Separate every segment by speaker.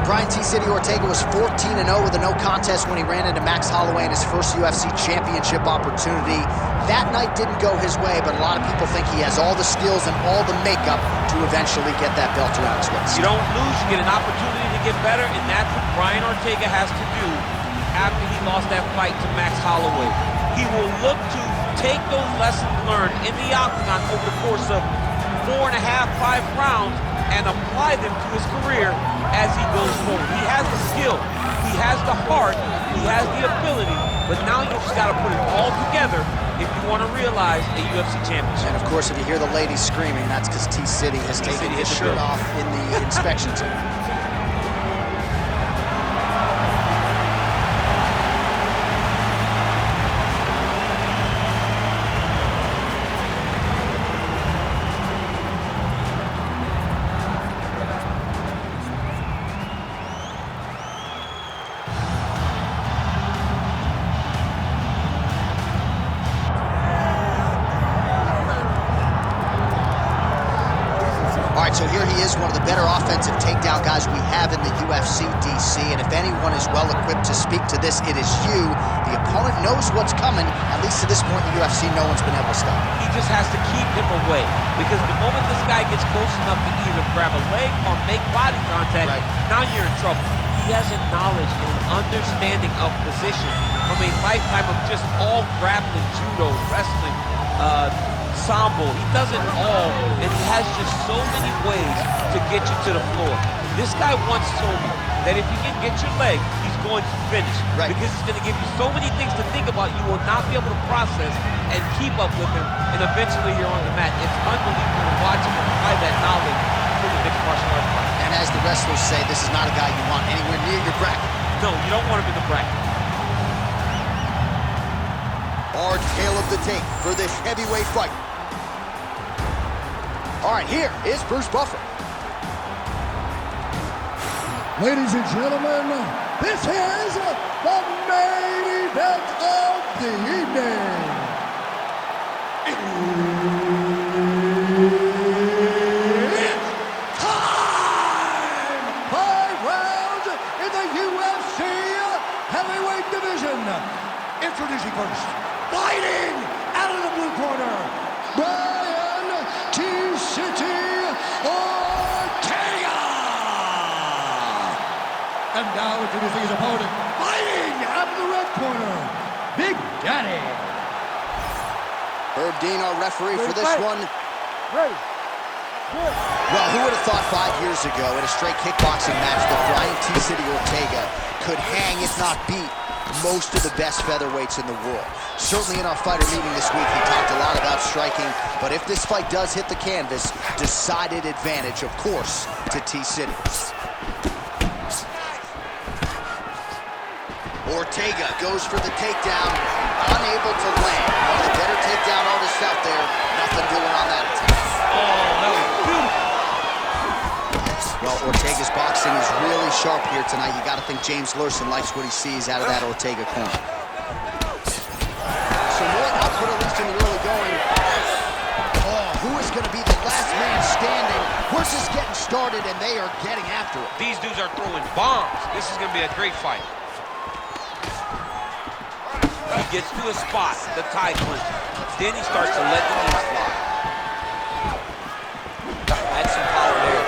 Speaker 1: Brian T. City Ortega was 14-0 with a no contest when he ran into Max Holloway in his first UFC championship opportunity. That night didn't go his way, but a lot of people think he has all the skills and all the makeup to eventually get that belt around his waist.
Speaker 2: You don't lose, you get an opportunity to get better, and that's what Brian Ortega has to do after he lost that fight to Max Holloway. He will look to take those lessons learned in the octagon over the course of 4.5, 5 rounds and apply them to his career as he goes forward. He has the skill, he has the heart, he has the ability, but now you just got to put it all together if you want to realize a UFC championship.
Speaker 1: And of course, if you hear the ladies screaming, that's because T-City has taken his shirt off in the inspection zone. So here he is, one of the better offensive takedown guys we have in the UFC, DC. And if anyone is well equipped to speak to this, it is you. The opponent knows what's coming. At least to this point in the UFC, no one's been able to stop him.
Speaker 2: He just has to keep him away, because the moment this guy gets close enough to either grab a leg or make body contact, now you're in trouble. He has a knowledge and an understanding of position from a lifetime of just all grappling, judo, wrestling, sambo. He does it all, and he has just so many ways to get you to the floor. This guy once told me that if you can get your leg, he's going to finish. Because he's going to give you so many things to think about, you will not be able to process and keep up with him, and eventually you're on the mat. It's unbelievable to watch him apply that knowledge to the mixed martial arts fight.
Speaker 1: And as the wrestlers say, this is not a guy you want anywhere near your bracket.
Speaker 2: No, you don't want him in the bracket.
Speaker 1: Hard tail of the tape for this heavyweight fight. All right, here is Bruce Buffer.
Speaker 3: Ladies and gentlemen, this is the main event of the evening. It's time! 5 rounds in the UFC heavyweight division. Introducing first, fighting out of the blue corner, Brian T-City Ortega! And now introducing his opponent, fighting out of the red corner, Big Daddy.
Speaker 1: Herb Dean, our referee for this one.
Speaker 3: Ready.
Speaker 1: Well, who would have thought 5 years ago in a straight kickboxing match that Brian T-City Ortega could hang, if not beat, most of the best featherweights in the world. Certainly in our fighter meeting this week, he talked a lot about striking, but if this fight does hit the canvas, decided advantage, of course, to T-City. Ortega goes for the takedown, unable to land. One of the better takedown artists out there, nothing doing on that attempt.
Speaker 2: Oh, that was beautiful.
Speaker 1: Well, Ortega's boxing is really sharp here tonight. You got to think James Lurson likes what he sees out of that Ortega corner. So more output, at least in the early going. Oh, who is going to be the last man standing? We're just getting started, and they are getting after it.
Speaker 2: These dudes are throwing bombs. This is going to be a great fight. He gets to a spot, the tie clinch. Then he starts to let the knees fly. That's some power there.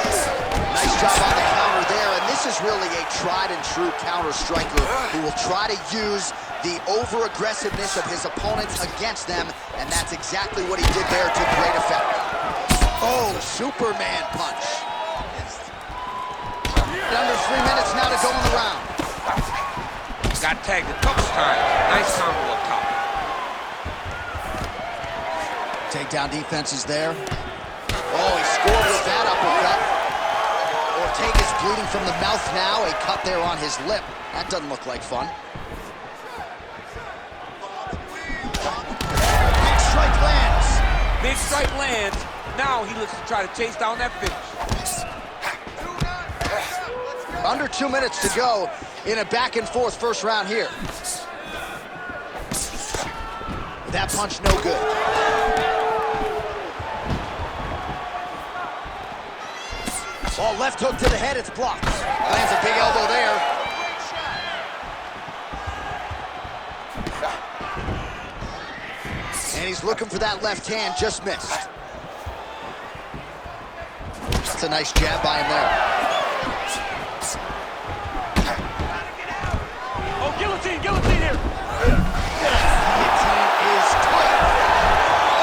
Speaker 1: Nice job on the counter there, and this is really a tried and true counter striker who will try to use the over-aggressiveness of his opponents against them, and that's exactly what he did there to great effect. Oh, Superman punch. Under 3 minutes now to go in the round.
Speaker 2: Got tagged a couple times. Nice combo up top.
Speaker 1: Takedown defense is there. Oh, he scored with that uppercut. Ortega's bleeding from the mouth now. A cut there on his lip. That doesn't look like fun. Big strike lands.
Speaker 2: Big strike lands. Now he looks to try to chase down that finish.
Speaker 1: Under 2 minutes to go in a back-and-forth first round here. That punch no good. Oh, left hook to the head, it's blocked. Lands a big elbow there. And he's looking for that left hand, just missed. That's a nice jab by him there.
Speaker 2: Oh, guillotine here.
Speaker 1: Guillotine is tight.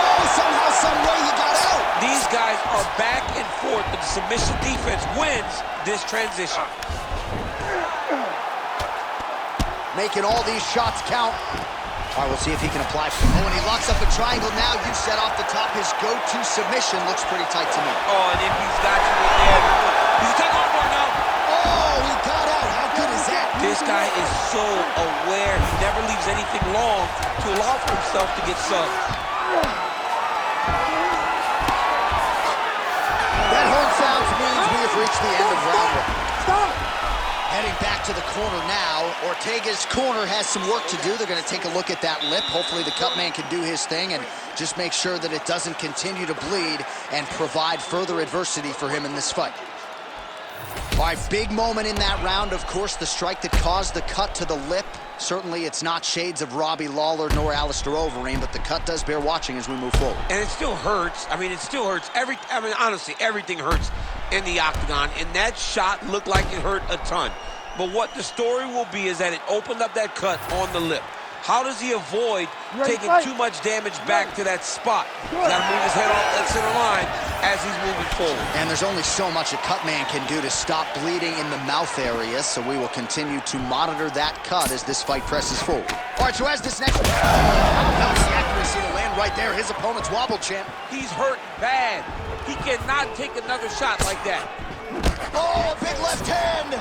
Speaker 1: Oh, somehow, some way he got out.
Speaker 2: These guys are back and forth, but the submission defense wins this transition.
Speaker 1: Making all these shots count. All right, we'll see if he can apply. Oh, and he locks up a triangle now. You set off the top. His go-to submission looks pretty tight to me.
Speaker 2: Oh, and if he's got you in there, he's a tug-on bar now.
Speaker 1: Oh, he got out. How good is that?
Speaker 2: This guy is so aware. He never leaves anything long to allow for himself to get subbed.
Speaker 1: That horn sounds means we have reached the end of round one. Stop! Heading back to the corner now. Ortega's corner has some work to do. They're going to take a look at that lip. Hopefully the cut man can do his thing and just make sure that it doesn't continue to bleed and provide further adversity for him in this fight. All right, big moment in that round, of course, the strike that caused the cut to the lip. Certainly it's not shades of Robbie Lawler nor Alistair Overeem, but the cut does bear watching as we move forward.
Speaker 2: And it still hurts. I mean, it still hurts. Honestly, everything hurts in the octagon, and that shot looked like it hurt a ton. But what the story will be is that it opened up that cut on the lip. How does he avoid taking too much damage back to that spot? He's got to move his head off that center line as he's moving forward.
Speaker 1: And there's only so much a cut man can do to stop bleeding in the mouth area, so we will continue to monitor that cut as this fight presses forward. All right, so as this next... That was the accuracy to land right there. His opponent's wobble, champ.
Speaker 2: He's hurt bad. He cannot take another shot like that.
Speaker 1: Oh, a big left hand!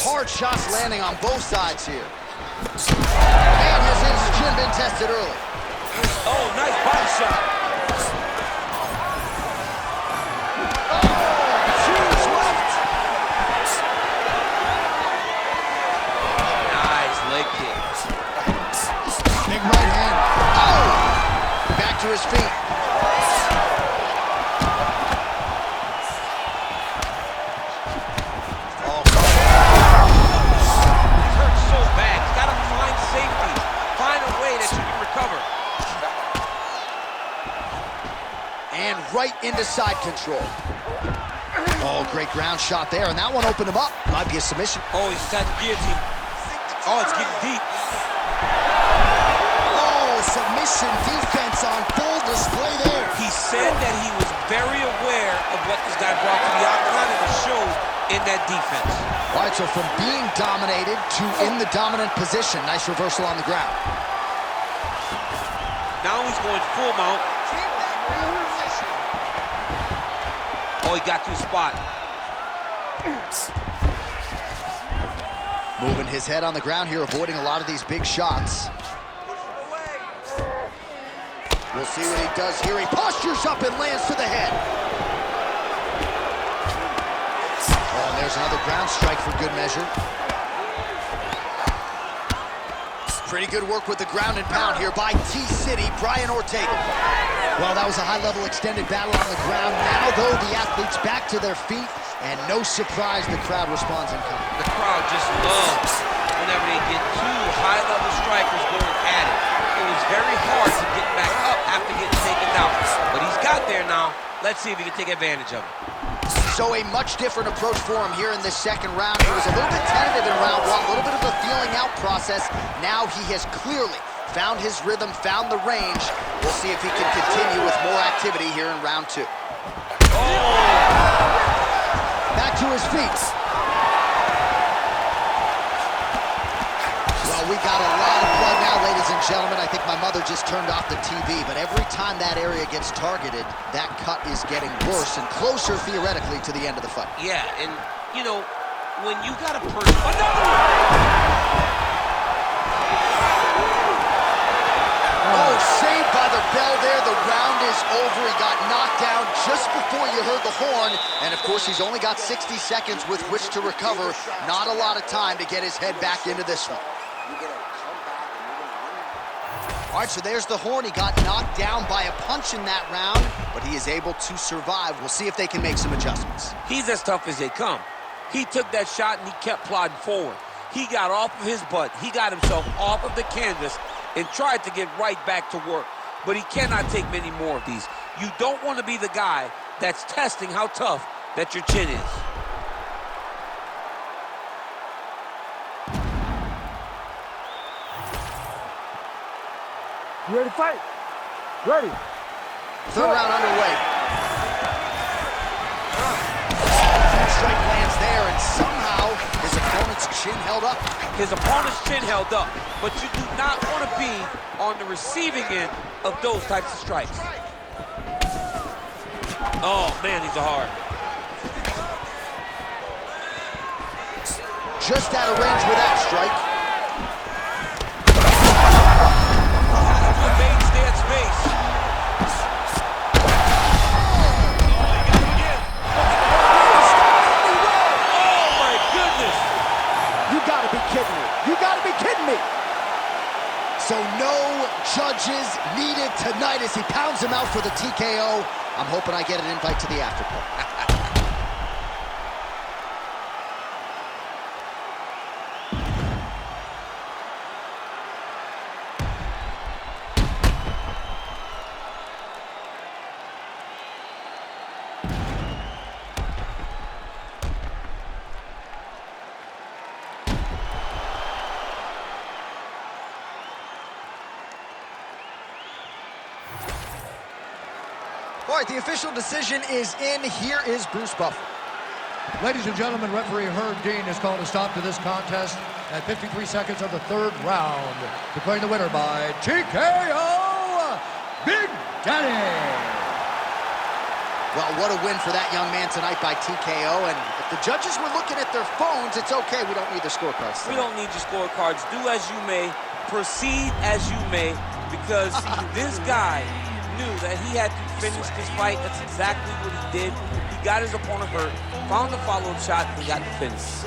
Speaker 1: Hard shots landing on both sides here. And has his chin been tested early?
Speaker 2: Oh, nice body shot.
Speaker 1: Oh, huge left.
Speaker 2: Nice leg kick.
Speaker 1: Big right hand. Oh! Back to his feet. And right into side control. Oh, great ground shot there, and that one opened him up. Might be a submission.
Speaker 2: Oh, he's got the guillotine. Oh, it's getting deep.
Speaker 1: Oh, submission defense on full display there.
Speaker 2: He said that he was very aware of what this guy brought to the octagon, and it showed in that defense.
Speaker 1: All right, so from being dominated to in the dominant position. Nice reversal on the ground.
Speaker 2: Now he's going full mount. Oh, he got to his spot.
Speaker 1: Moving his head on the ground here, avoiding a lot of these big shots. We'll see what he does here. He postures up and lands to the head. Oh, and there's another ground strike for good measure. Pretty good work with the ground and pound here by T-City, Brian Ortega. Well, that was a high-level extended battle on the ground. Now, though, the athletes back to their feet, and no surprise, the crowd responds in kind.
Speaker 2: The crowd just loves whenever they get two high-level strikers going at it. It was very hard to get back up after getting taken out, but he's got there now. Let's see if he can take advantage of it.
Speaker 1: So a much different approach for him here in this second round. He was a little bit tentative in round one, a little bit of a feeling out process. Now he has clearly found his rhythm, found the range. We'll see if he can continue with more activity here in round two.
Speaker 2: Oh!
Speaker 1: Back to his feet. Well, we got a lot of blood now, ladies and gentlemen. I think my mother just turned off the TV, but every time that area gets targeted, that cut is getting worse and closer, theoretically, to the end of the fight.
Speaker 2: Yeah, and, you know, when you got a person... Another one!
Speaker 1: Oh, saved by the bell there. The round is over. He got knocked down just before you heard the horn. And, of course, he's only got 60 seconds with which to recover. Not a lot of time to get his head back into this one. All right, so there's the horn. He got knocked down by a punch in that round, but he is able to survive. We'll see if they can make some adjustments.
Speaker 2: He's as tough as they come. He took that shot and he kept plodding forward. He got off of his butt. He got himself off of the canvas and tried to get right back to work. But he cannot take many more of these. You don't want to be the guy that's testing how tough that your chin is.
Speaker 4: You ready to fight? Ready.
Speaker 1: Third round underway. Strike lands there, and somehow his opponent's chin held up.
Speaker 2: His opponent's chin held up, but you do not want to be on the receiving end of those types of strikes. Oh, man, these are hard.
Speaker 1: Just out of range with that strike.
Speaker 2: Stay at space. Oh, my goodness.
Speaker 1: You gotta be kidding me. You gotta be kidding me. So no judges needed tonight as he pounds him out for the TKO. I'm hoping I get an invite to the after party. All right, the official decision is in. Here is Bruce Buffer.
Speaker 3: Ladies and gentlemen, referee Herb Dean has called a stop to this contest at 53 seconds of the third round, declaring the winner by TKO, Big Daddy.
Speaker 1: Well, what a win for that young man tonight by TKO. And if the judges were looking at their phones, it's okay. We don't need the scorecards tonight.
Speaker 2: We don't need your scorecards. Do as you may, proceed as you may, because this guy knew that he had to finish this fight. That's exactly what he did. He got his opponent hurt, found the follow-up shot, and got the finish.